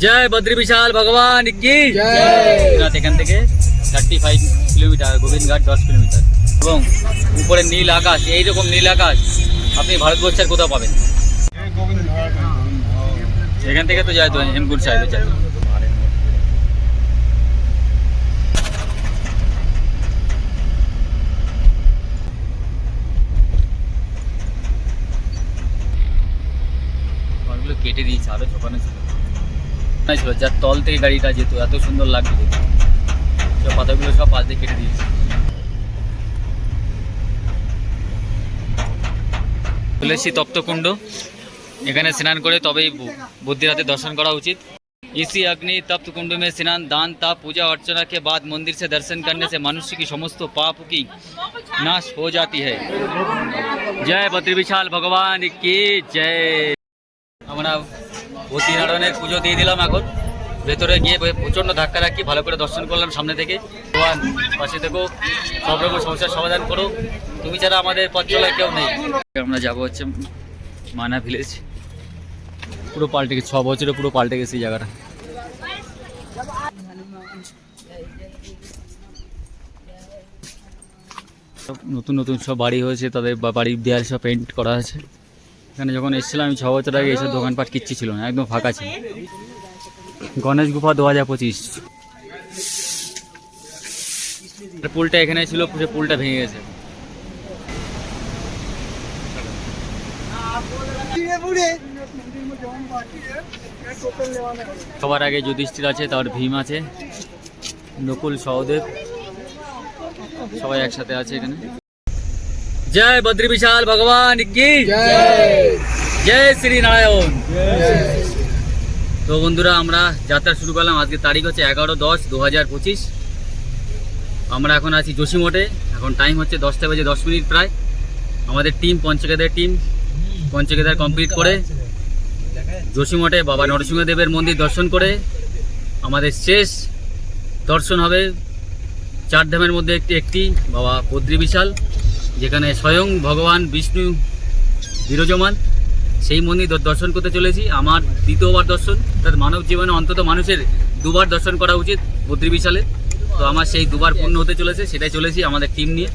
जय बद्री विशाल भगवान की जय। এখান থেকে 35 কিলোমিটার, গোবিন্দঘাট 10 কিলোমিটার এবং উপরে নীল আকাশ। এইরকম নীল আকাশ আপনি ভারতবর্ষের কোথাও পাবেন। এখান থেকে তো যায় তো হেমকুন্ড সাহেবের যায়। কেটে দিয়েছে, আরো ছোপানো ছিল যার তল থেকে গাড়িটা যেত, এত সুন্দর লাগছে। সব পাতাগুলো সব পাশ দিয়ে কেটে দিয়েছে। চলে এসেছি তপ্তকুণ্ড। এখানে স্নান করে তবেই বুদ্ধিরাতে दर्शन करा उचित। इसी अग्नि तप्त कुंड में स्नान, दान, ताप, पूजा अर्चना के बाद मंदिर से दर्शन करने से मनुष्य की समस्त पाप की नाश हो जाती है। जय बद्री विशाल भगवान की जय। আমরা বদ্রীনারায়ণের পুজো দিয়ে দিলাম। এখন ভেতরে গিয়ে প্রচণ্ড ধাক্কা রাখি, ভালো করে দর্শন করলাম সামনে থেকে। ভগবান পাশে থেকো, সব রকম সমস্যার সমাধান করো, তুমি ছাড়া আমাদের পথ চলার কেউ নেই। আমরা যাবো হচ্ছে মানা ভিলেজ। পুরো পাল্টে গেছে, 6 বছরে পুরো পাল্টে গেছে এই জায়গাটা। নতুন নতুন সব বাড়ি হয়েছে, তাদের বাড়ির দেয়াল সব পেন্ট করা আছে। এখানে যখন এসেছিলাম আমি 6 বছর আগে, এইসব দোকানপাট কিচ্ছু ছিল না, একদম ফাঁকা ছিল। গণেশ গুফা 2025। পুলটা এখানে ছিল, সে পুলটা ভেঙে গেছে। সবার আগে যুধিষ্ঠির আছে, তারপর ভীম আছে, নকুল, সহদেব, সবাই একসাথে আছে এখানে। जय बद्री विशाल भगवान की जय। जय श्री नारायण। তো বন্ধুরা, আমরা যাত্রা শুরু করলাম। আজকে তারিখ হচ্ছে 11/10/2025। আমরা এখন আছি যোশীমঠে। এখন টাইম হচ্ছে 10:10 প্রায়। আমাদের team, Panch Kedar team, Panch Kedar complete করে যোশীমঠে বাবা নরসিংহদেবের মন্দির দর্শন করে আমাদের শেষ দর্শন হবে 4 ধামের মধ্যে একটি বাবা বদ্রি বিশাল, যেখানে স্বয়ং ভগবান বিষ্ণু বিরাজমান। সেই মন্দির দর্শন করতে চলেছি। আমার দ্বিতীয়বার দর্শন, তার মানব জীবনে অন্তত মানুষের 2বার দর্শন করা উচিত বদ্রি বিশালে। তো আমার সেই 2বার পূর্ণ হতে চলেছে, সেটাই চলেছি আমাদের টিম নিয়ে।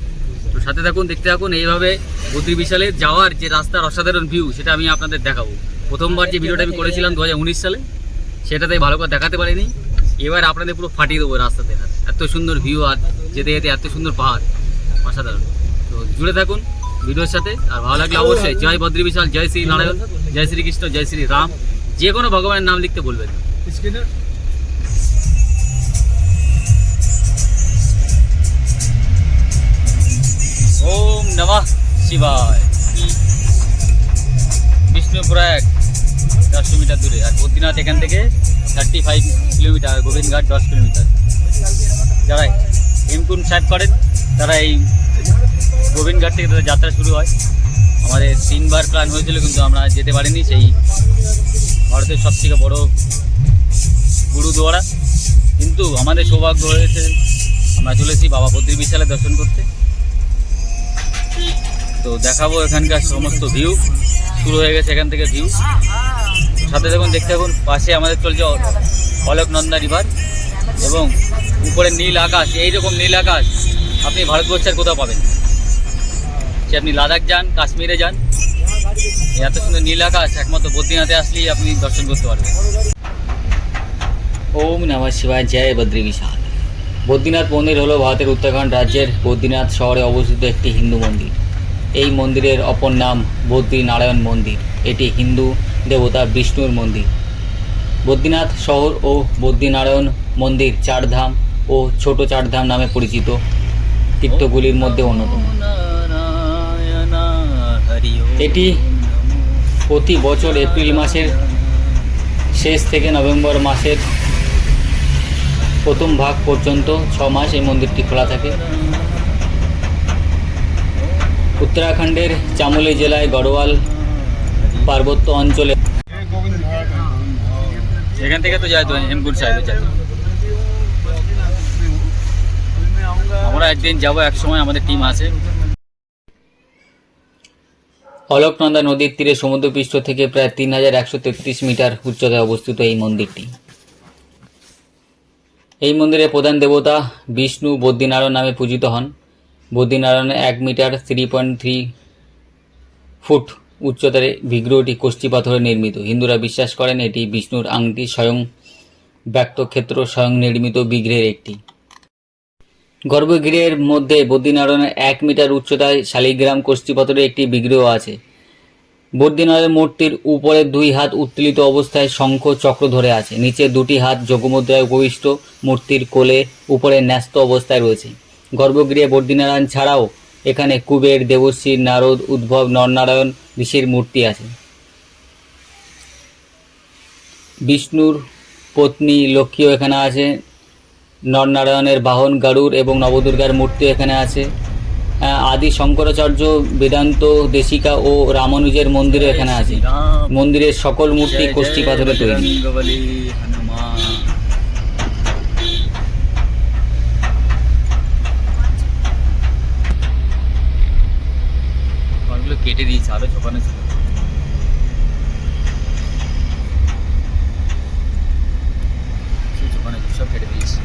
তো সাথে থাকুন, দেখতে থাকুন। এইভাবে বদ্রি বিশালে যাওয়ার যে রাস্তার অসাধারণ ভিউ, সেটা আমি আপনাদের দেখাবো। প্রথমবার যে ভিডিওটা আমি করেছিলাম 2019 সালে, সেটাতে ভালো করে দেখাতে পারিনি। এবার আপনাদের পুরো ফাটিয়ে দেবো রাস্তা দেখার। এত সুন্দর ভিউ, আর যেতে যেতে এত সুন্দর পাহাড়, অসাধারণ। তো জুড়ে থাকুন ভিডিওর সাথে। আর ভালো লাগলে অবশ্যই জয় বদ্রি বিশাল, জয় শ্রী নারায়ণ, জয় শ্রীকৃষ্ণ, জয় শ্রী রাম, যে কোনো ভগবানের নাম লিখতে বলবেন। ওম নমঃ শিবায়। বিষ্ণুপ্রয়াগ 100 মিটার দূরে, আর বদ্রীনাথ এখান থেকে 35 কিলোমিটার, গোবিন্দঘাট 10 কিলোমিটার। যারা হেমকুন্ড সাহেব করেন তারা এই গোবিন্দঘাট থেকে তাদের যাত্রা শুরু হয়। আমাদের 3বার প্ল্যান হয়েছিল, কিন্তু আমরা যেতে পারিনি। সেই ভারতের সবথেকে বড় গুরুদুয়ারা, কিন্তু আমাদের সৌভাগ্য হয়েছে আমরা চলেছি বাবা বদ্রি বিশালে দর্শন করতে। তো দেখাবো এখানকার সমস্ত ভিউ। শুরু হয়ে গেছে এখান থেকে ভিউ, সাথে দেখুন, দেখতে থাকুন। পাশে আমাদের চলছে অলকনন্দা রিভার এবং উপরে নীল আকাশ। এইরকম নীল আকাশ আপনি ভারতবর্ষের কোথাও পাবেন। সে আপনি লাদাখ যান, কাশ্মীরে যান, এত সুন্দর নীল আকাশ একমাত্র বদ্রীনাথে আসলেই আপনি দর্শন করতে পারবেন। ওম নমঃ শিবায়, জয় বদ্রি বিশাল। বদ্রীনাথ মন্দির হলো ভারতের উত্তরাখণ্ড রাজ্যের বদ্রীনাথ শহরে অবস্থিত একটি হিন্দু মন্দির। এই মন্দিরের অপর নাম বদ্রী নারায়ণ মন্দির। এটি হিন্দু দেবতা বিষ্ণুর মন্দির। বদ্রীনাথ শহর ও বদ্রীনারায়ণ মন্দির 4 ধাম ও ছোট 4 ধাম নামে পরিচিত তীর্থগুলির মধ্যে অন্যতম। এটি প্রতি বছর এপ্রিল মাসের শেষ থেকে নভেম্বর মাসের প্রথম ভাগ পর্যন্ত 6 মাস এই মন্দিরটি খোলা থাকে। উত্তরাখণ্ডের চামোলি জেলায় গড়ওয়াল পার্বত্য অঞ্চলে। এখান থেকে তো যায় তো হেমকুন্ড সাহেবের যায়। আমরা একদিন যাবো, এক সময় আমাদের টিম আছে। অলকনন্দা নদীর তীরে সমুদ্রপৃষ্ঠ থেকে প্রায় 3133 মিটার উচ্চতায় অবস্থিত এই মন্দিরটি। এই মন্দিরের প্রধান দেবতা বিষ্ণু বদ্রীনারায়ণ নামে পূজিত হন। বদ্রীনারায়ণের 1 মিটার 3.3 ফুট উচ্চতার বিগ্রহটি কষ্টি পাথরে নির্মিত। হিন্দুরা বিশ্বাস করেন এটি বিষ্ণুর আংটি, স্বয়ং ব্যক্ত ক্ষেত্র, স্বয়ং নির্মিত বিগ্রহের একটি। গর্ভগৃহের মধ্যে বদ্রীনারায়ণের 1 মিটার উচ্চতায় শালিগ্রাম কষ্টি পাথরের একটি বিগ্রহ আছে। বদ্রীনারায়ণ মূর্তির উপরে 2 হাত উত্তোলিত অবস্থায় শঙ্খ চক্র ধরে আছে, নিচে 2টি হাত যোগমুদ্রায় উপবিষ্ট, মূর্তির কোলে উপরে ন্যস্ত অবস্থায় রয়েছে। গর্ভগৃহে বদ্রীনারায়ণ ছাড়াও এখানে কুবের, দেবশ্রী, নারদ, উদ্ভব, নরনারায়ণ ঋষির মূর্তি আছে। বিষ্ণুর পত্নী লক্ষ্মীও এখানে আছে। নরনারায়ণের বাহন গরুড় এবং নবদুর্গার মূর্তি এখানে আছে। আদি শঙ্করাচার্য, বেদান্ত দেশিকা ও রামানুজের মন্দিরও এখানে আছে। মন্দিরের সকল মূর্তি কষ্টি পাথরে তৈরি। কেটে দিয়েছে, আরো ঝোপানো ছিল। ঝোপানো সব কেটে দিয়েছে,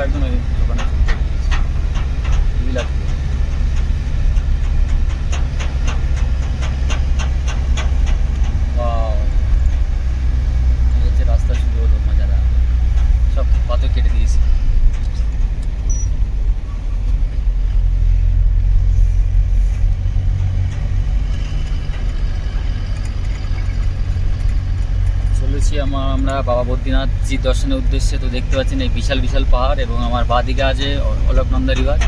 একদম ঝোপানো খুবই লাগবে। রাস্তা শুরু হলো, মজারা সব পাথর কেটে দিয়েছে। চলেছি আমরা বাবা বদ্রীনাথজি দর্শনের উদ্দেশ্যে। তো দেখতে পাচ্ছেন এই বিশাল বিশাল পাহাড় এবং আমার বাঁদিকে আছে অলকনন্দা রিভার।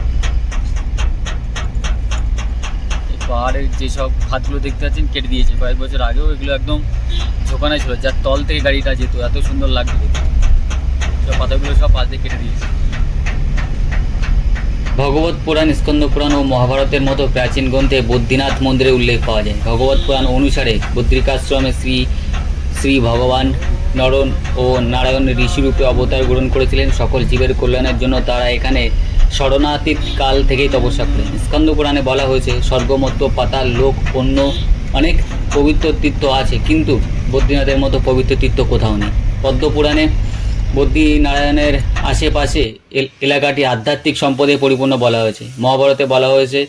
এই পাহাড়ের যেসব খাতগুলো দেখতে পাচ্ছেন কেটে দিয়েছে, কয়েক বছর আগেও এগুলো একদম ঝোঁকানো ছিল, যার তল থেকে গাড়িটা যেত, এত সুন্দর লাগতো দেখতে। সব পাতাগুলো সব পাশ দিয়ে কেটে দিয়েছে। ভগবত পুরাণ, স্কন্দ পুরাণ ও মহাভারতের মতো প্রাচীন গ্রন্থে বদ্রীনাথ মন্দিরের উল্লেখ পাওয়া যায়। ভগবত পুরাণ অনুসারে বদ্রিকাশ্রমে শ্রী ভগবান নর ও নারায়ণ ঋষিরূপে অবতার গ্রহণ করেছিলেন। সকল জীবের কল্যাণের জন্য তারা এখানে শরণাতীত কাল থেকেই তপস্যা করেন। স্কন্দ পুরাণে বলা হয়েছে স্বর্গমত্ত, পাতাল লোক, অন্য অনেক পবিত্র তীর্থ আছে, কিন্তু বদ্রীনাথের মতো পবিত্র তীর্থ কোথাও নেই। পদ্মপুরাণে বদ্রীনারায়ণের আশেপাশে এলাকাটি আধ্যাত্মিক সম্পদে পরিপূর্ণ বলা হয়েছে। মহাভারতে বলা হয়েছে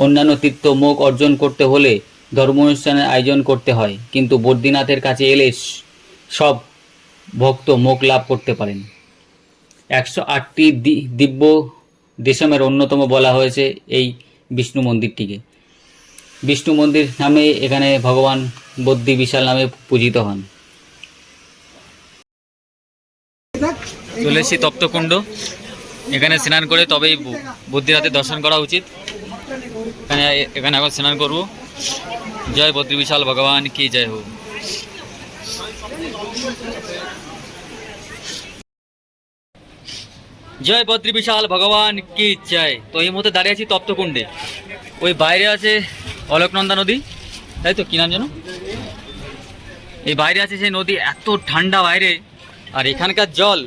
অন্যান্য তীর্থ মোক্ষ অর্জন করতে হলে ধর্ম অনুষ্ঠানের আয়োজন করতে হয়, কিন্তু বদ্রীনাথের কাছে এলে সব ভক্ত মোক্ষ লাভ করতে পারেন। 108টি দিব্য দেশমের অন্যতম বলা হয়েছে এই বিষ্ণু মন্দিরটিকে। বিষ্ণু মন্দির নামে এখানে ভগবান বদ্রী বিশাল নামে পূজিত হন। চলেছি তপ্তকুণ্ড, এখানে স্নান করে তবেই বদ্রীনাথের দর্শন করা উচিত। এখানে এখন স্নান করব। জয় বদ্রী বিশাল ভগবান কি জয় হোক। জয় বদ্রী বিশাল ভগবান কি জয়। তো এই মুহূর্তে দাঁড়িয়ে আছি তপ্তকুণ্ডে। ওই বাইরে আছে অলকনন্দা নদী, তাই তো, কি নাম যেন, এই বাইরে আছে সেই নদী। এত ঠান্ডা বাইরে, আর এখানকার জল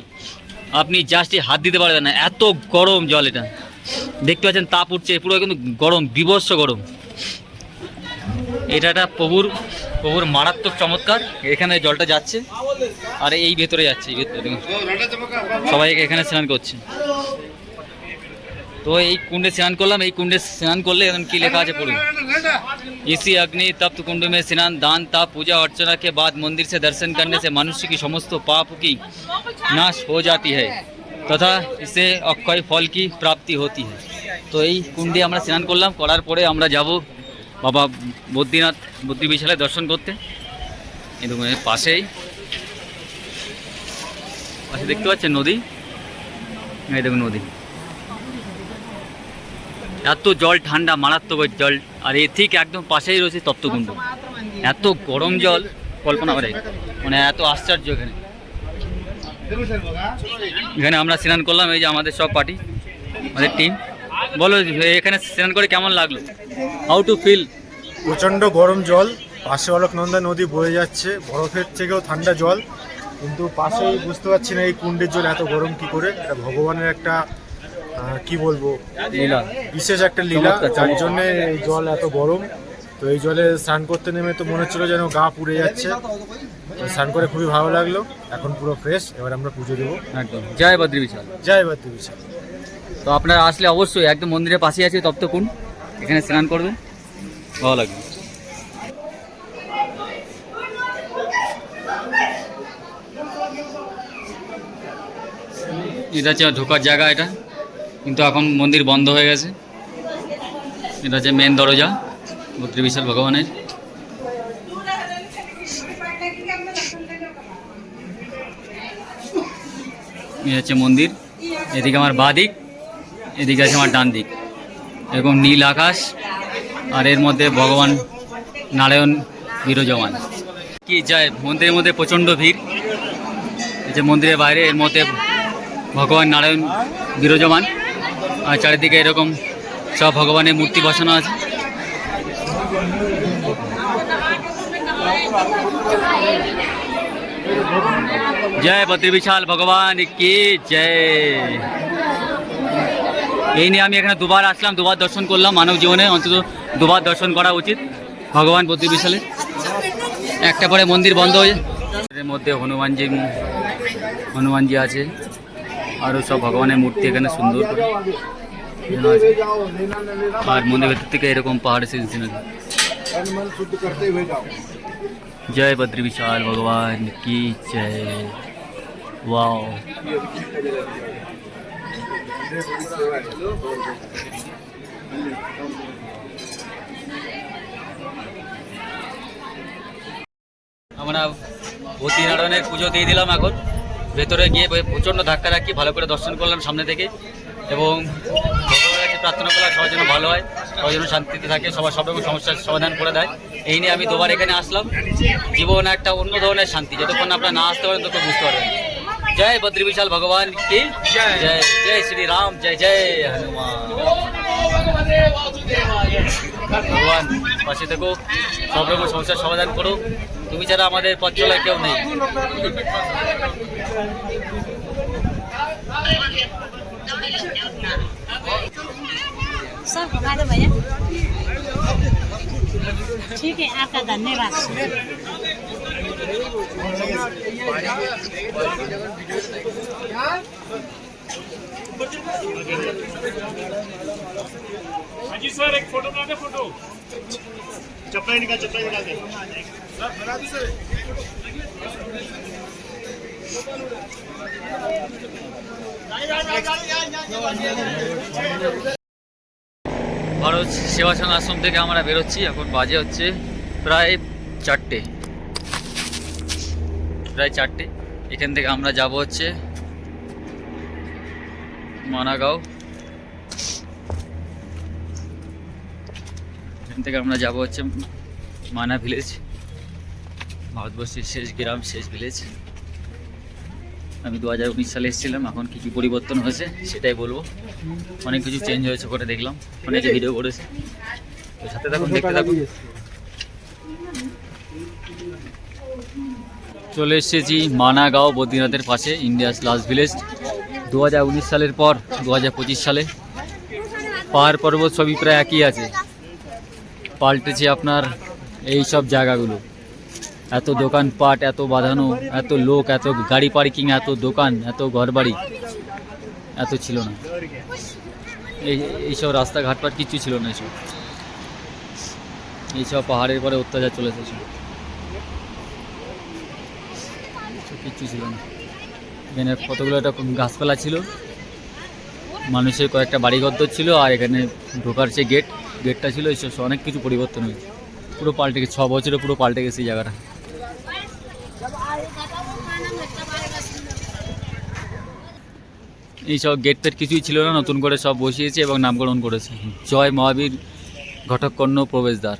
আপনি জাস্টই হাত দিতে পারবেন না, এত গরম জল। এটা দেখতে পাচ্ছেন তাপ উঠছে, পুরো কিন্তু গরম, বিভৎস গরম। এটা একটা প্রভুর মারাত্মক চমৎকার। এখানে জলটা যাচ্ছে আর এই ভেতরে যাচ্ছে, এই ভেতরে সবাই এখানে স্নান করছে। তো এই কুণ্ডে স্নান করলাম। এই কুণ্ডে স্নান করলে এখন কি লেখা আছে পড়ুন। इसी अग्नि तप्त कुंड में स्नान, दान, ताप, पूजा अर्चना के बाद मंदिर से दर्शन करने से मनुष्य की समस्त पाप की नाश हो जाती है तथा इसे अक्षय फल की प्राप्ति होती है। तो এই কুণ্ডে আমরা স্নান করলাম, করার পরে আমরা যাব বাবা বদ্রীনাথ বদ্রী বিশালে দর্শন করতে। এই দেখুন পাশেই দেখতে পাচ্ছেন নদী, এই দেখুন নদী। এত জল ঠান্ডা, মারাত্মক জল। আর এর ঠিক একদম পাশেই রয়েছে তপ্তকুণ্ড। এত গরম জল কল্পনা করে, মানে এত আশ্চর্য। এখানে আমরা স্নান করলাম, এই যে আমাদের সব পার্টি, আমাদের টিম। বলো এখানে স্নান করে কেমন লাগলো, হাউ টু ফিল? প্রচণ্ড গরম জল, পাশে অলকনন্দা নদী বয়ে যাচ্ছে, বরফের থেকেও ঠান্ডা জল, কিন্তু পাশেই বুঝতে পারছি না এই কুণ্ডের জল এত গরম কি করে। এটা ভগবানের একটা কি বলবো লীলা, বিশেষ একটা লীলা, যার জন্য এই জল এত গরম। তো এই জলে স্নান করতে নেমে তো মনে হচ্ছিল যেন গা পুড়ে যাচ্ছে। তো স্নান করে খুবই ভালো লাগলো, এখন পুরো ফ্রেশ। এবার আমরা পুজো দেবো। একদম জয় বদ্রী বিশাল। জয় বদ্রী বিশাল। তো আপনারা আসলে অবশ্যই একদম মন্দিরের পাশে আছে তপ্তকুণ্ড, এখানে স্নান করবেন, ভালো লাগবে। এটা হচ্ছে ঢোকার জায়গা, এটা কিন্তু এখন মন্দির বন্ধ হয়ে গেছে। এটা হচ্ছে মেন দরজা বদ্রী বিশাল ভগবানের। এই হচ্ছে মন্দির, এদিকে আমার বাঁ দিক, এদিকে আছে আমার ডান দিক। এরকম নীল আকাশ, আর এর মধ্যে ভগবান নারায়ণ বিরাজমান। কি যায় মন্দিরের মধ্যে প্রচণ্ড ভিড়। এই যে মন্দিরের বাইরে, এর মধ্যে ভগবান নারায়ণ বিরাজমান, আর চারিদিকে এরকম সব ভগবানের মূর্তি বসানো আছে। জয় বদ্রী বিশাল ভগবান কি জয়। এই নিয়ে আমি এখানে দুবার আসলাম, দুবার দর্শন করলাম। মানব জীবনে অন্তত দুবার দর্শন করা উচিত ভগবান বদ্রী বিশালে। একটা পরে মন্দির বন্ধ হয়ে, এর মধ্যে হনুমানজি আছে, আরও সব ভগবানের মূর্তি এখানে সুন্দর করে। আর মন্দির ভেতর থেকে এরকম পাহাড়ের সিনসিনারি। জয় বদ্রী বিশাল ভগবান কি জয়। ওয়াও, আমরা ভূতিনারায়ণের পুজো দিয়ে দিলাম। এখন ভেতরে গিয়ে প্রচণ্ড ধাক্কা ধাক্কি ভালো করে দর্শন করলাম সামনে থেকে, এবং ভগবানের কাছে প্রার্থনা করলাম সবার জন্য ভালো হয়, সবার জন্য শান্তিতে থাকে, সবার সব রকম সমস্যার সমাধান করে দেয়। এই নিয়ে আমি দুবার এখানে আসলাম। জীবন একটা অন্য ধরনের শান্তি, যতক্ষণ আপনারা না আসতে পারেন ততক্ষণ বুঝতে পারবেন। জয় বদ্রী বিশাল ভগবান কি জয়। জয় শ্রী রাম, জয় জয় হনুমান। ভগবান পাশে থেকো, সব রকম সমস্যার সমাধান করো। তুমি ছাড়া আমাদের পথ চলায় কেউ নেই। सब घुमा दो भैया। ठीक है, आपका धन्यवाद। जी सर एक फोटो बना दे, फोटो चप्पल निकाल दे सर, बना दे सर। ভারত সেবাসন আশ্রম থেকে আমরা বেরোচ্ছি। এখন বাজে হচ্ছে প্রায় 4টে। এখান থেকে আমরা যাব হচ্ছে মানাগাঁও। এখান থেকে আমরা যাব হচ্ছে মানা ভিলেজ, ভারতবর্ষের শেষ গ্রাম, শেষ ভিলেজ। আমি 2019 সালে এসেছিলাম। এখন কী কী পরিবর্তন হয়েছে সেটাই বলবো। অনেক কিছু চেঞ্জ হয়েছে করে দেখলাম, অনেকে ভিডিও করেছে। তো সাথে থাকুন, দেখতে থাকুন। চলে এসেছি মানাগাঁও, বদ্রীনাথের পাশে, ইন্ডিয়াস লাস্ট ভিলেজ। 2019 সালের পর 2025 সালে পাহাড় পর্বত সবই প্রায় একই আছে, পাল্টেছে আপনার এই সব জায়গাগুলো। এত দোকানপাট, এত বাঁধানো, এত লোক, এত গাড়ি পার্কিং, এত দোকান, এত ঘরবাড়ি এত ছিল না। এইসব রাস্তাঘাট পাট কিচ্ছু ছিল না। এইসব পাহাড়ের পরে অত্যাচার চলে এসেছে, কিচ্ছু ছিল না। এখানে কতগুলো একটা গাছপালা ছিল, মানুষের কয়েকটা বাড়িঘর ছিল, আর এখানে ঢোকার যে গেটটা ছিল, এইসব অনেক কিছু পরিবর্তন হয়েছে। পুরো পাল্টে গেছে, 6 বছরে পুরো পাল্টে গেছে এই জায়গাটা। এইসব গেট ফেট কিছুই ছিল না, নতুন করে সব বসিয়েছে এবং নামকরণ করেছে। জয় মহাবীর ঘটককর্ণ প্রবেশদ্বার,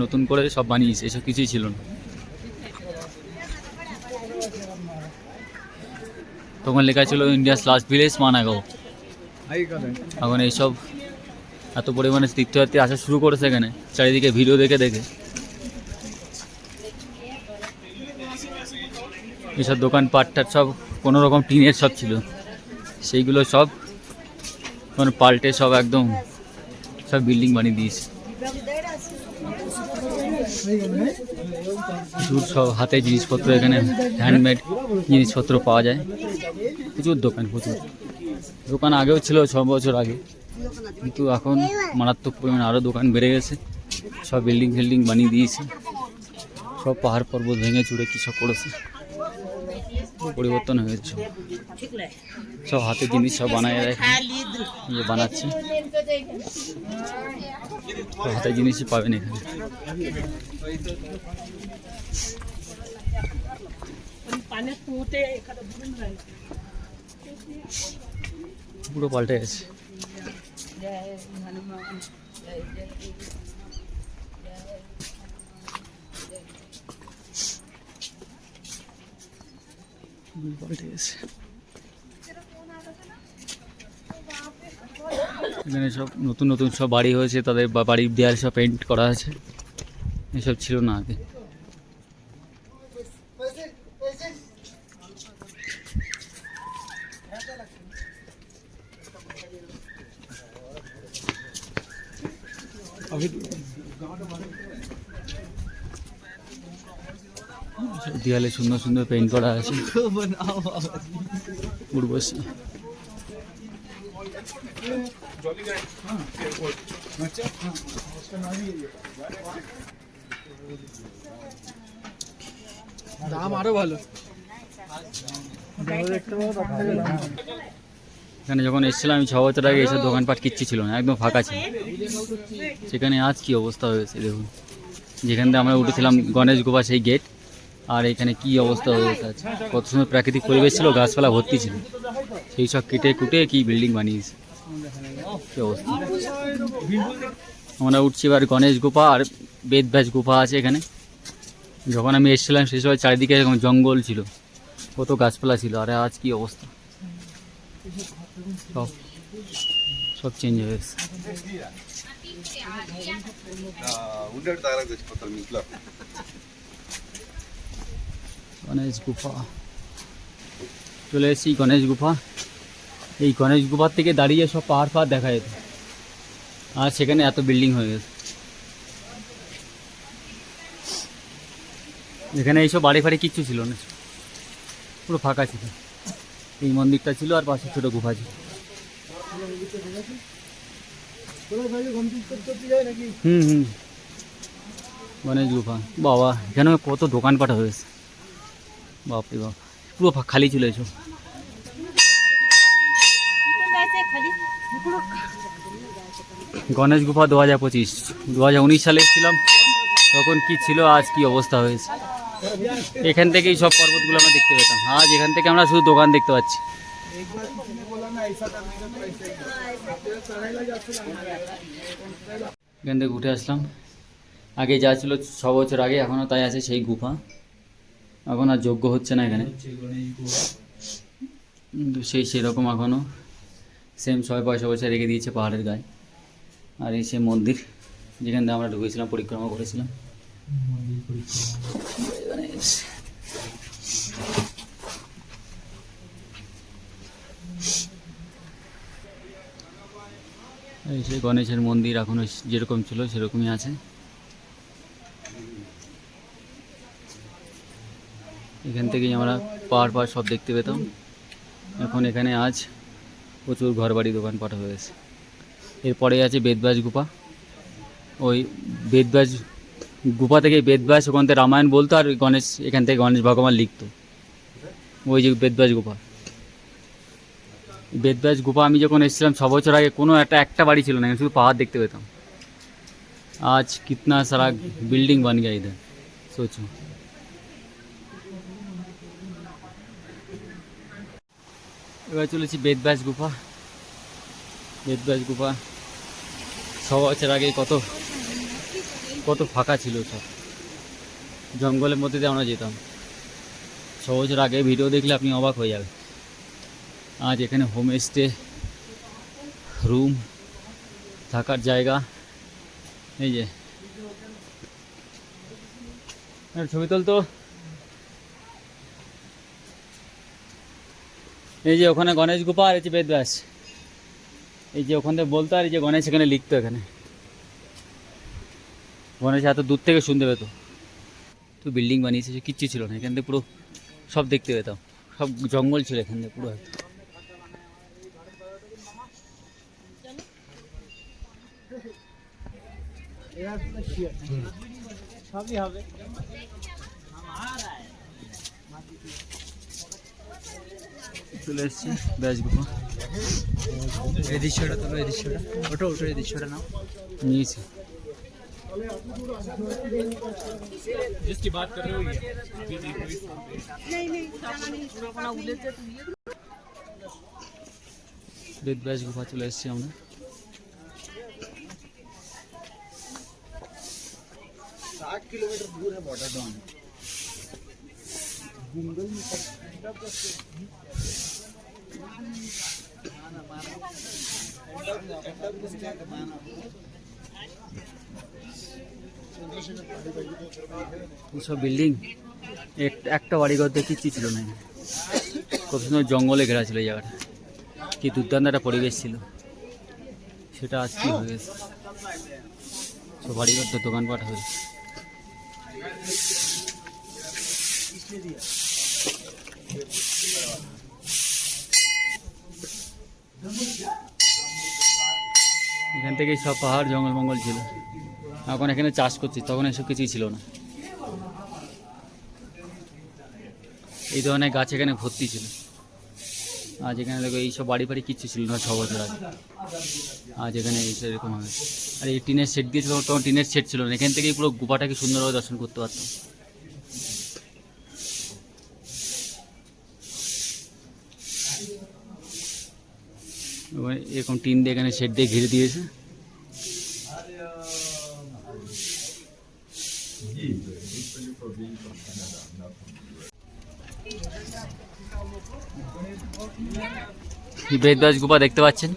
নতুন করে সব বানিয়েছে, এসব কিছুই ছিল না। তখন লেখা ছিল ইন্ডিয়াস লাস্ট ভিলেজ মানাগাঁও। এখন এইসব এত পরিমাণে তীর্থযাত্রী আসা শুরু করেছে এখানে, চারিদিকে ভিডিও দেখে এইসব দোকানপাটটার সব কোনো রকম টিনের সব ছিল, সেইগুলো সব মানে পাল্টে সব একদম সব বিল্ডিং বানিয়ে দিয়েছে। প্রচুর সব হাতে জিনিসপত্র, এখানে হ্যান্ডমেড জিনিসপত্র পাওয়া যায়। প্রচুর দোকান, প্রচুর দোকান আগেও ছিল 6 বছর আগে, কিন্তু এখন মারাত্মক পরিমাণে আরও দোকান বেড়ে গেছে। সব বিল্ডিং ফিল্ডিং বানিয়ে দিয়েছে, সব পাহাড় পর্বত ভেঙে চুড়ে কী সব করেছে, পরিবর্তন হয়েছে। সব হাতের জিনিস সব বানায় ইয়ে বানাচ্ছে, সব হাতের জিনিসই পাবেন এখানে। পুরো পাল্টে গেছে। পাল্টে গেছে। এখানে সব নতুন নতুন সব বাড়ি হয়েছে, তাদের বাড়ির দেয়াল সব পেন্ট করা আছে, এসব ছিল না আগে। দেয়ালে সুন্দর সুন্দর পেইন্ট করা আছে উর্বশী। দাম আরো ভালো। এখানে যখন এসেছিলাম আমি 6 বছর আগে, এসব দোকানপাট কিচ্ছু ছিল না, একদম ফাঁকা ছিল। সেখানে আজ কি অবস্থা হয়েছে দেখুন। যেখান থেকে আমরা উঠেছিলাম গণেশ গুফা, সেই গেট, আর এখানে কি অবস্থা হয়েছে আছে। কত সুন্দর প্রাকৃতিক পরিবেশ ছিল, গাছপালা ভর্তি ছিল, সেই সব কেটে কুটে কি বিল্ডিং বানিয়েছে, কি অবস্থা। আমরা উঠছি এবার গণেশ গুফা, আর বেদব্যাস গুফা আছে এখানে। যখন আমি এসেছিলাম সেই সময় চারিদিকে এরকম জঙ্গল ছিল, কত গাছপালা ছিল, আর আজ কি অবস্থা, সব সব চেঞ্জ হয়ে গেছে। গণেশ গুফা চলে এসেছি, গণেশ গুফা। এই গণেশ গুফার থেকে দাঁড়িয়ে সব পাহাড় পাহাড় দেখা যেত, আর সেখানে এত বিল্ডিং হয়ে গেছে। এখানে এইসব বাড়ি ফাড়ি কিচ্ছু ছিল না, পুরো ফাঁকা ছিল। এই মন্দিরটা ছিল, আর পাশে ছোটো গুফা ছিল। গণেশ গুফা, বাবা এখানে কত দোকানপাট হয়েছে, বাপরে বাপ, পুরো খালি ছিল এসব। গণেশ গুফা 2025, 2019 সালে এসেছিলাম, তখন কি ছিল, আজ কি অবস্থা হয়েছে। এখান থেকেই সব পর্বতগুলো আমরা দেখতে পেতাম, আজ এখান থেকে আমরা শুধু দোকান দেখতে পাচ্ছি। এখান থেকে উঠে আসলাম। আগে যা ছিল 6 বছর আগে, এখনও তাই আছে সেই গুফা। এখন আর যোগ্য হচ্ছে না এখানে, কিন্তু সেরকম এখনও সেম 6-5 বছর রেখে দিয়েছে পাহাড়ের গায়ে। আর এই সে মন্দির যেখান থেকে আমরা ঢুকেছিলাম, পরিক্রমা করেছিলাম। এই সে গণেশের মন্দির এখনো যেরকম ছিল সেরকমই আছে। এখান থেকেই আমরা পাহাড় সব দেখতে পেতাম। এখন এখানে আজ প্রচুর ঘরবাড়ি দোকানপাট হয়েছে। এরপরে আছে বেদব্যাস গুফা। ওই বেদব্যাস গুফা থেকে বেদব্যাস, ওখান থেকে রামায়ণ বলতো, আর গণেশ এখান থেকে গণেশ ভগবান লিখতো। ওই যে বেদব্যাস গুফা, বেদব্যাস গুফা আমি যখন এসেছিলাম 6 বছর আগে, কোনো একটা বাড়ি ছিল না, শুধু পাহাড় দেখতে পেতাম। আজ কিতনা সারা বিল্ডিং बन गया इधर, सोचो। এবার চলেছি বেদব্যাস গুফা। বেদব্যাস গুফা 6 বছর আগে কত ফাঁকা ছিল, সব জঙ্গলের মধ্যে দিয়ে আমরা যেতাম। 6 বছর আগে ভিডিও দেখলে আপনি অবাক হয়ে যাবেন। আজ এখানে হোমস্টে, রুম, থাকার জায়গা। এই যে ছবি তুলতো, এই যে ওখানে গণেশ গুফা, আর হচ্ছে বেদব্যাস। এই যে ওখান থেকে বলতো, আর এই যে গণেশ এখানে লিখতো, এখানে গণেশ এত দূর থেকে শুনতে পেতো। তো বিল্ডিং বানিয়েছে, কিচ্ছু ছিল না, এখান থেকে পুরো সব দেখতে পেতাম, সব জঙ্গল ছিল এখান থেকে পুরো। সবই হবে। চলে এসছি ব্যাস গুফা। এই দৃশ্যটা তোলো, এই দৃশ্যটা ওটা ওটা, এই দৃশ্যটা নাও। নিয়েছি। जिसकी बात कर रहे हो ये বেদ ব্যাস গুফা চলে এসছি আমরা। সব বিল্ডিং, একটা বাড়ি ঘর দিয়ে কিচ্ছু ছিল না, খুব সুন্দর জঙ্গলে ঘেরা ছিল এই জায়গাটা। কি দুর্দান্ত একটা পরিবেশ ছিল, সেটা আজ কি হয়ে গেছে, সব বাড়ি ঘর তো দোকানপাট হয়েছে। এখান থেকেই সব পাহাড় জঙ্গল মঙ্গল ছিল। এখন এখানে চাষ করছি, তখন এসব কিছুই ছিল না। এই ধরনের গাছ এখানে ভর্তি ছিল। আজ এখানে দেখো এইসব বাড়ি ফাড়ি কিচ্ছু ছিল না 6 বছর আগে। আজ এখানে এরকম হবে। আর এই টিনের শেড দিয়েছিল, তখন টিনের শেড ছিল না। এখান থেকেই পুরো গুফাটাকে সুন্দরভাবে দর্শন করতে পারতাম। এরকম টিন দিয়ে এখানে শেড দিয়ে ঘিরে দিয়েছে। বেদব্যাস গুফা দেখতে পাচ্ছেন,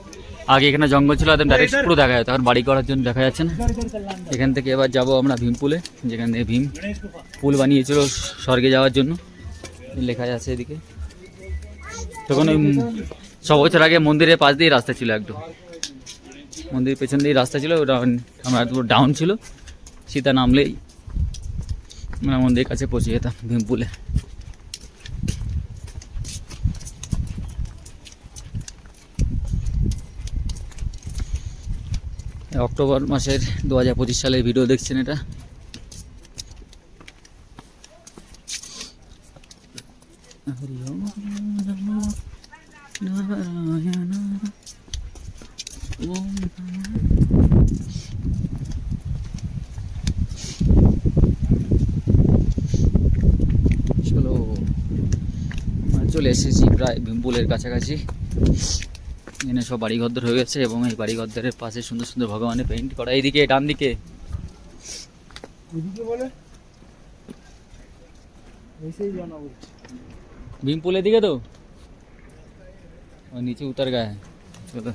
আগে এখানে জঙ্গল ছিল, একদম ডাইরেক্ট পুরো দেখা যেত, এখন বাড়ি করার জন্য দেখা যাচ্ছে না। এখান থেকে এবার যাব আমরা ভীমপুলে, যেখান থেকে ভীম পুল বানিয়েছিল স্বর্গে যাওয়ার জন্য, লেখা আছে এদিকে। তখন ওই 6 বছর আগে মন্দিরের পাশ দিয়ে রাস্তা ছিল, একদম মন্দিরের পেছন দিয়ে রাস্তা ছিল, ওটা আমরা ডাউন ছিল, সিধা নামলেই আমরা মন্দিরের কাছে পৌঁছে যেতাম ভীমপুলে। অক্টোবর মাসের 2025 সালের ভিডিও দেখছেন এটা। চলো, চলে এসেছি প্রায় ভীমপুলের কাছাকাছি। এখানে সব বাড়িঘর হয়ে গেছে, এবং এই বাড়িঘরের পাশে সুন্দর সুন্দর ভগবানের পেইন্ট করা। এইদিকে ডান দিকে বলে ভীমপুলের দিকে তো নিচে উতার গায়ে। চলো,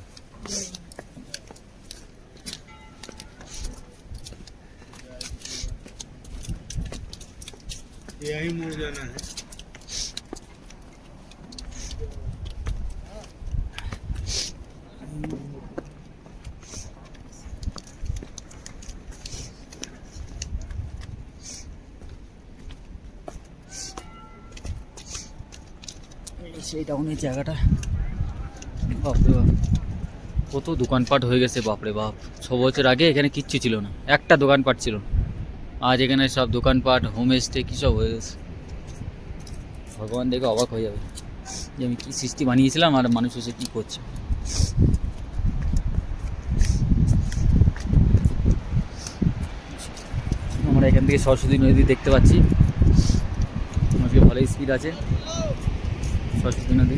यही मुड़ जाना है। সেই টাউনের জায়গাটা, বাপরে বাপ কত দোকানপাট হয়ে গেছে, বাপরে বাপ। 6 বছর আগে এখানে কিচ্ছু ছিল না, একটা দোকানপাট ছিল না। আজ এখানে সব দোকানপাট, হোমস্টে কী সব হয়ে গেছে। ভগবান দেখে অবাক হয়ে যাবে যে আমি কী সৃষ্টি বানিয়েছিলাম আর মানুষ এসে কী করছে। আমরা এখান থেকে সরস্বতী নদী দেখতে পাচ্ছি, আজকে ভালো স্পিড আছে সরস্বতী নদী।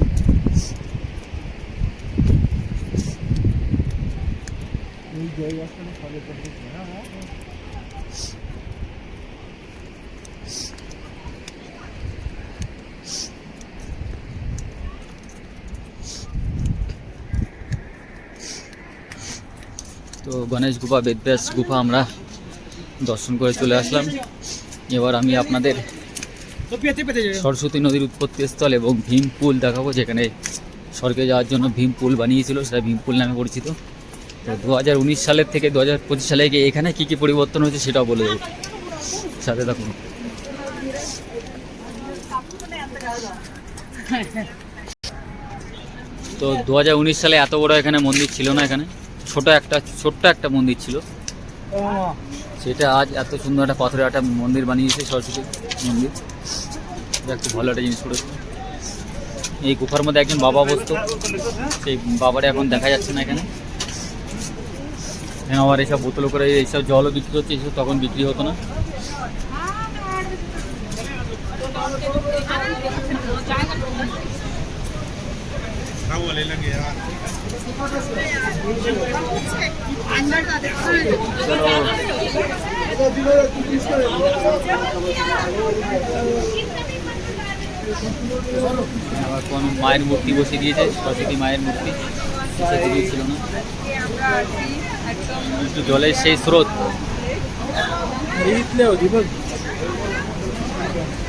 তো গণেশ গুফা, বেদব্যাস গুফা আমরা দর্শন করে চলে আসলাম। এবার আমি আপনাদের সরস্বতী নদীর উৎপত্তি স্থল এবং ভীমপুল দেখাবো, যেখানে স্বর্গে যাওয়ার জন্য ভীম পুল বানিয়েছিল, সেটা ভীম পুল নামে পরিচিত। তো 2019 সালের থেকে 2025 সালে গিয়ে এখানে কী কী পরিবর্তন হয়েছে সেটাও বলে দেবো, সাথে থাকুন। তো 2019 সালে এত বড় এখানে মন্দির ছিল না, এখানে ছোট্ট একটা মন্দির ছিল, সেটা আজ এত সুন্দর একটা পাথরের একটা মন্দির বানিয়েছে, সরস্বতী মন্দির। এটা একটু ভালো একটা জিনিস করেছে। এই গুফার মধ্যে একজন বাবা বসতো, সেই বাবাটা এখন দেখা যাচ্ছে না এখানে। আবার এইসব বোতল করে এইসব জলও বিক্রি হচ্ছে, এইসব তখন বিক্রি হতো না। আবার কোন মায়ের মূর্তি বসে দিয়েছে, সরস্বতী মায়ের মূর্তি বসে দিয়েছিল না। একটু জলের সেই স্রোত,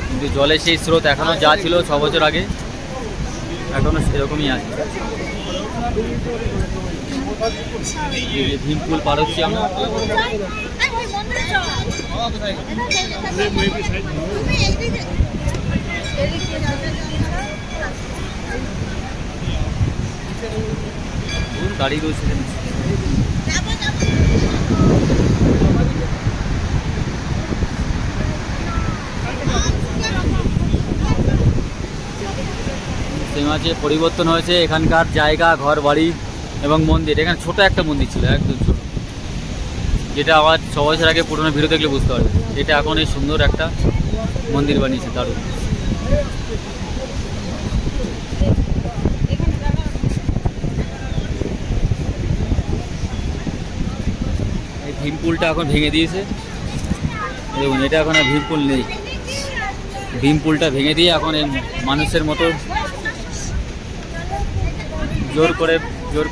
কিন্তু জলের সেই স্রোত এখনো যা ছিল 6 বছর আগে এখনো সেরকমই আছে। ভীম পুল পার হচ্ছি আমরা। গাড়ি রয়েছে সেই মাঝে পরিবর্তন হয়েছে এখানকার জায়গা, ঘর বাড়ি এবং মন্দির। এখানে ছোট একটা মন্দির ছিল, একদম ছোট, যেটা আমার 6 বছর আগে পুরোনো ভিডিও দেখলে বুঝতে পারবে। এটা এখন এই সুন্দর একটা মন্দির বানিয়েছে, দারুণ। এই ভীম পুলটা এখন ভেঙে দিয়েছে, দেখুন এটা এখন আর ভীম পুল নেই। ভীম পুলটা ভেঙে দিয়ে এখন এই মানুষের মতো জোর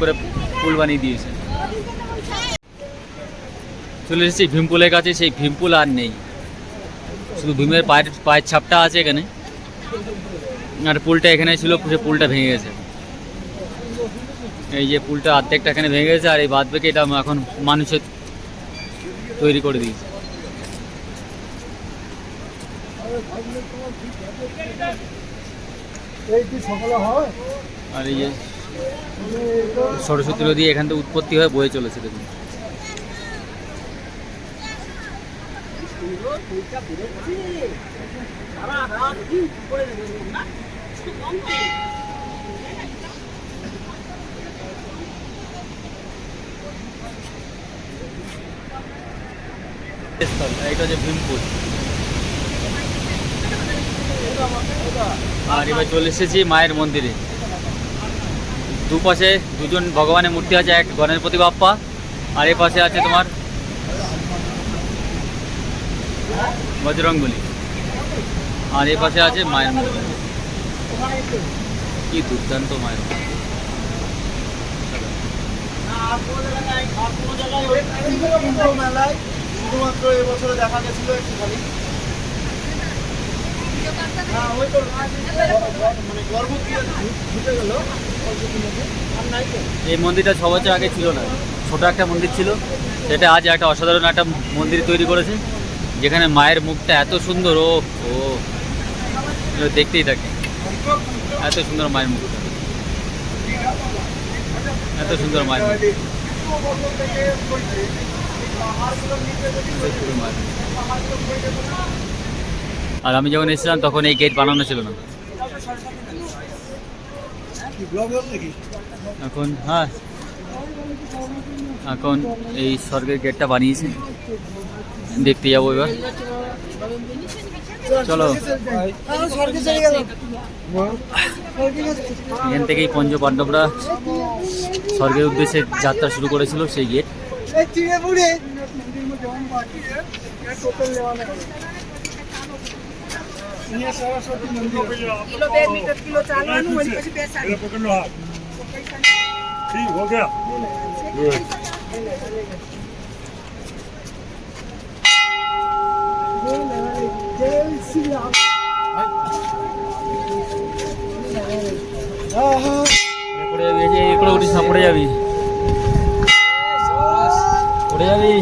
করে পুল বানিয়ে দিয়েছে। চলে এসেছি ভীমপুলের কাছে, সেই ভীমপুল আর নেই, শুধু ভীমের পায়ের ছাপটা আছে এখানে, আর পুলটা এখানে ছিল, সে পুলটা ভেঙে গেছে। এই যে পুলটা অর্ধেকটা এখানে ভেঙে গেছে, আর এই বাদ বাকি এটা এখন মানুষের তৈরি করে দিয়েছে। আর এই যে সরস্বতী নদী এখান থেকে উৎপত্তি হয়ে বয়ে চলেছে, দেখুন। এটা হচ্ছে ভীমপুর। আর এবার চলে এসেছি মায়ের মন্দিরে। দুপাশে দুজন ভগবানের মূর্তি আছে, এক গণপতি বাপ্পা, আর এই পাশে আছে তোমার বজরংবলী, আর এই পাশে আছে মায়ের মন্দির। কি দুর্দান্ত মায়ের শুধুমাত্র এবছরে দেখা গেছিল একটু খালি, এই মন্দিরটা 6 বছর আগে ছিল না, ছোট একটা মন্দির ছিল, সেটা আজ একটা অসাধারণ একটা মন্দির তৈরি করেছে, যেখানে মায়ের মুখটা এত সুন্দর, ও দেখতেই থাকে, এত সুন্দর মায়ের মুখটা, এত সুন্দর মায়ের মুখ। আর আমি যখন এসেছিলাম তখন এই গেট বানানো ছিল না। এখন এখন এই স্বর্গের গেটটা বানিয়েছে, দেখতে যাবো এবার, চলো। এখান থেকেই পঞ্চ পাণ্ডবরা স্বর্গের উদ্দেশ্যে যাত্রা শুরু করেছিল, সেই গেট। ठीक हो गया। ক্লিক করে উঠিস না, পড়ে যাবি, পড়ে যাবি।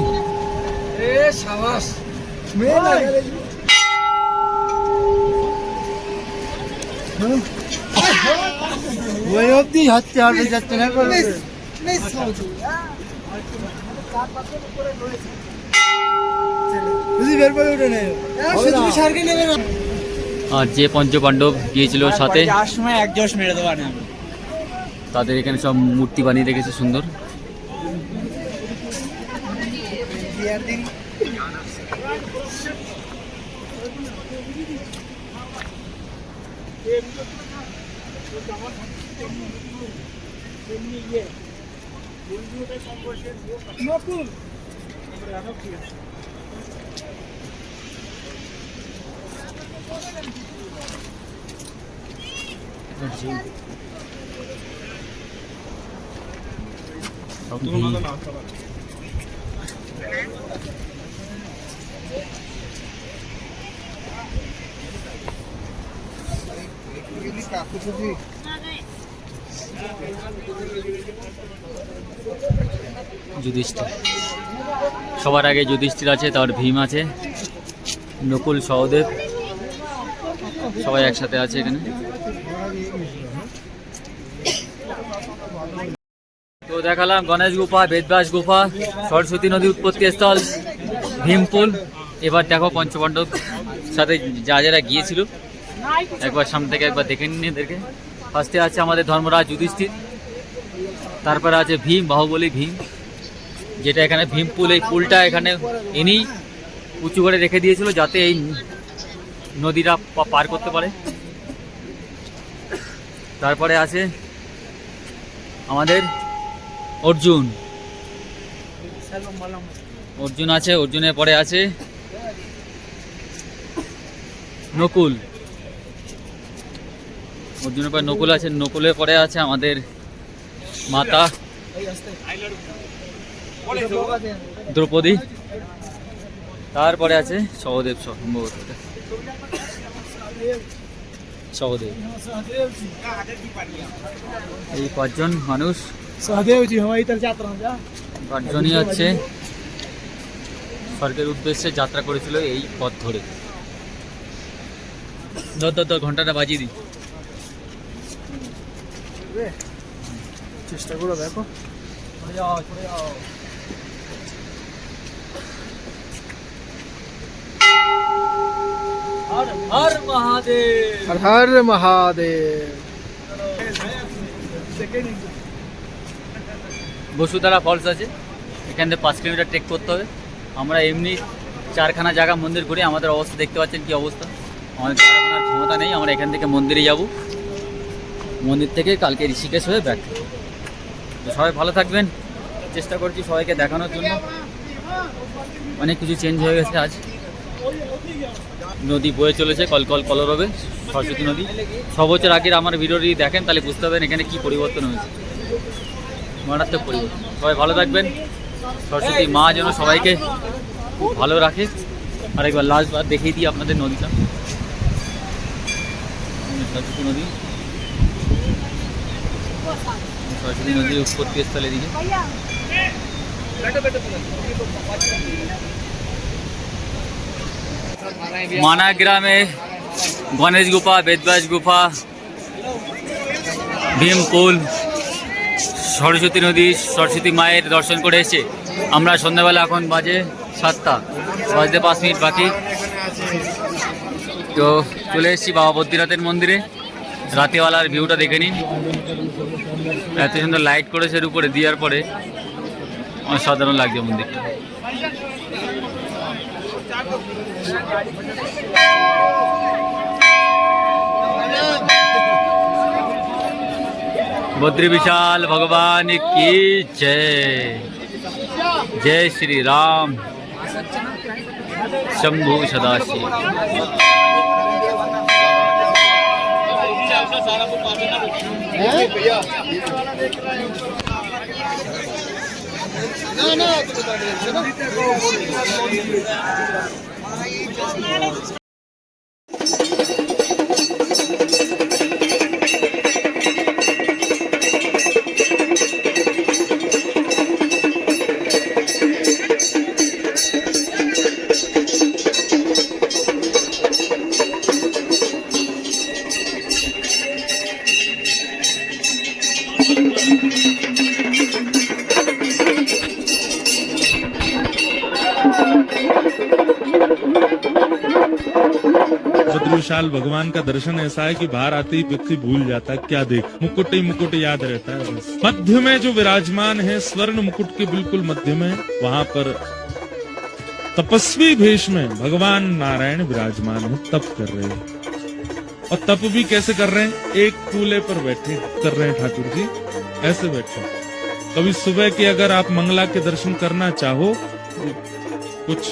ওই অবধি হচ্ছে আর যাচ্ছে না করে আর যে পঞ্চপাণ্ডব গিয়েছিল সাথে যাওয়ার সময় এক জোশ মেরে দেবো না তাদের এখানে সব মূর্তি বানিয়ে রেখেছে সুন্দর। যুধিষ্ঠির, সবার আগে যুধিষ্ঠির আছে, তারপর ভীম আছে, নকুল, সহদেব, সবাই একসাথে আছে এখানে। তো দেখালাম গণেশ গুফা, বেদব্যাস গুফা, সরস্বতী নদী উৎপত্তি স্থল, ভীমপুল। এবার দেখো পঞ্চপাণ্ডব সাথে যারা গিয়েছিল একবার সামনে থেকে একবার দেখে নিন এদেরকে। ফার্স্টে আছে আমাদের ধর্মরাজ যুধিষ্ঠির, তারপরে আছে ভীম, বাহুবলী ভীম, যেটা এখানে ভীমপুল, এই পুলটা এখানে ইনি উঁচু করে রেখে দিয়েছিল যাতে এই নদীটা পার করতে পারে। তারপরে আছে আমাদের অর্জুন, অর্জুন আছে, অর্জুনের পরে আছে নকুল, অর্জুনের পরে নকুল আছে, নকুলের পরে আছে আমাদের মাতা দ্রৌপদী, তারপরে আছে সহদেব, সম্ভবত সহদেব। এই পাঁচজন মানুষ, পাঁচজনই হচ্ছে স্বর্গের উদ্দেশ্যে যাত্রা করেছিল এই পথ ধরে। ধর ঘন্টাটা বাজিয়ে দিই। চেষ্টা করো, দেখো হর হর মহাদেব, হর হর মহাদেব। বসুধারা ফলস আছে, এখান থেকে 5 কিলোমিটার ট্রেক করতে হবে। আমরা এমনি 4খানা জায়গা মন্দির ঘুরে আমাদের অবস্থা দেখতে পাচ্ছেন কি অবস্থা। আমাদের যাওয়ার ক্ষমতা নেই, আমরা এখান থেকে মন্দিরে যাব, মন্দির থেকে কালকে ঋষিকেশ হয়ে ব্যাক। তো সবাই ভালো থাকবেন, চেষ্টা করছি সবাইকে দেখানোর জন্য। অনেক কিছু চেঞ্জ হয়ে গেছে আজ, নদী বয়ে চলেছে কলকল কলরবে, সরস্বতী নদী। 6 বছর আগের আমার ভিডিওটি দেখেন তাহলে বুঝতে পারবেন এখানে কি পরিবর্তন হয়েছে, মারাত্মক পরিবর্তন। সবাই ভালো থাকবেন, সরস্বতী মা যেন সবাইকে খুব ভালো রাখে। আরেকবার লাস্টবার দেখিয়ে দিই আপনাদের নদীটা, সরস্বতী নদী, সরস্বতী নদীর উৎপত্তি স্থলের দিকে। মানা গ্রামে গণেশ গুফা, বেদব্যাস গুফা, ভীমপুল, সরস্বতী নদী, সরস্বতী মায়ের দর্শন করে এসে আমরা সন্ধ্যাবেলা, এখন বাজে 7টা, বাজতে 5 মিনিট বাকি। তো চলে এসেছি বাবা বদ্রীনাথের মন্দিরে। রাতেবেলার ভিউটা দেখে নিন, এত সুন্দর লাইট করেছে এর উপরে দেওয়ার পরে, অসাধারণ লাগছে মন্দিরটা। बद्री विशाल भगवान की जय। जय श्री राम, शंभु सदाशिव। विशाल भगवान का दर्शन ऐसा है कि बाहर आते ही व्यक्ति भूल जाता है क्या देख, मुकुट ही मुकुट याद रहता है बस। मध्य में जो विराजमान है, स्वर्ण मुकुट के बिल्कुल मध्य में, वहां पर तपस्वी भेष में भगवान नारायण विराजमान है, तप कर रहे हैं। और तप भी कैसे कर रहे हैं? एक कूले पर बैठे कर रहे हैं ठाकुर जी, ऐसे बैठे। कभी सुबह के अगर आप मंगला के दर्शन करना चाहो, कुछ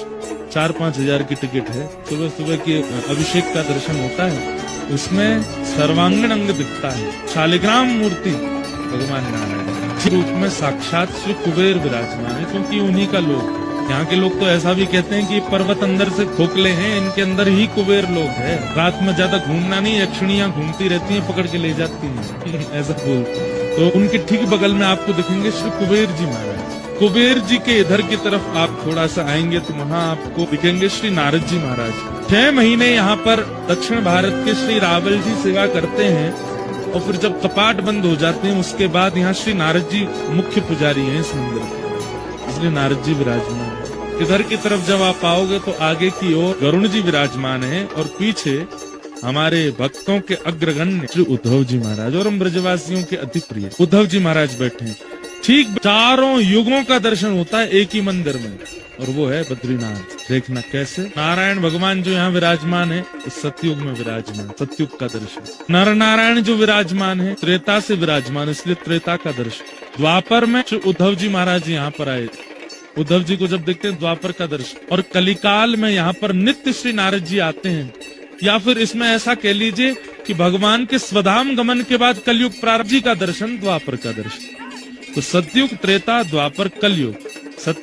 4-5 हजार की टिकट है, सुबह सुबह के अभिषेक का दर्शन होता है, उसमें सर्वांगीण अंग दिखता है, शालिग्राम मूर्ति भगवान नारायण के रूप में साक्षात श्री कुबेर विराजमान है, क्योंकि उन्हीं का लोग। यहाँ के लोग तो ऐसा भी कहते हैं कि पर्वत अंदर से खोखले हैं, इनके अंदर ही कुबेर लोग हैं। रात में ज्यादा घूमना नहीं, यक्षिणियां घूमती रहती हैं, पकड़ के ले जाती हैं ऐसा बोलते हैं। तो उनके ठीक बगल में आपको दिखेंगे श्री कुबेर जी महाराज। कुबेर जी के इधर की तरफ आप थोड़ा सा आएंगे तो वहाँ आपको दिखेंगे श्री नारद जी महाराज। 6 महीने यहाँ पर दक्षिण भारत के श्री रावल जी सेवा करते हैं, और फिर जब कपाट बंद हो जाते हैं उसके बाद यहाँ श्री नारद जी मुख्य पुजारी हैं इस मंदिर के, इसलिए नारद जी विराजमान। इधर की तरफ जब आप आओगे तो आगे की ओर गरुण जी विराजमान है, और पीछे हमारे भक्तों के अग्रगण्य श्री उद्धव जी महाराज और हम ब्रजवासियों के अति प्रिय उद्धव जी महाराज बैठे हैं। ठीक 4 युगों का दर्शन होता है एक ही मंदिर में, और वो है बद्रीनाथ। देखना कैसे नारायण भगवान जो यहाँ विराजमान है, इस सतयुग में विराजमान, सतयुग का दर्शन। नर नारायण जो विराजमान है त्रेता से विराजमान, इसलिए त्रेता का दर्शन। द्वापर में श्री उद्धव जी महाराज यहाँ पर आए, उद्धव जी को जब देखते हैं द्वापर का दर्शन। और कलिकाल में यहाँ पर नित्य श्री नारद जी आते हैं, या फिर इसमें ऐसा कह लीजिए कि भगवान के स्वधाम गमन के बाद कलयुग प्रारंभ जी का दर्शन, द्वापर का दर्शन। तो सतयुग, त्रेता, द्वापर, कलयुग। सत्य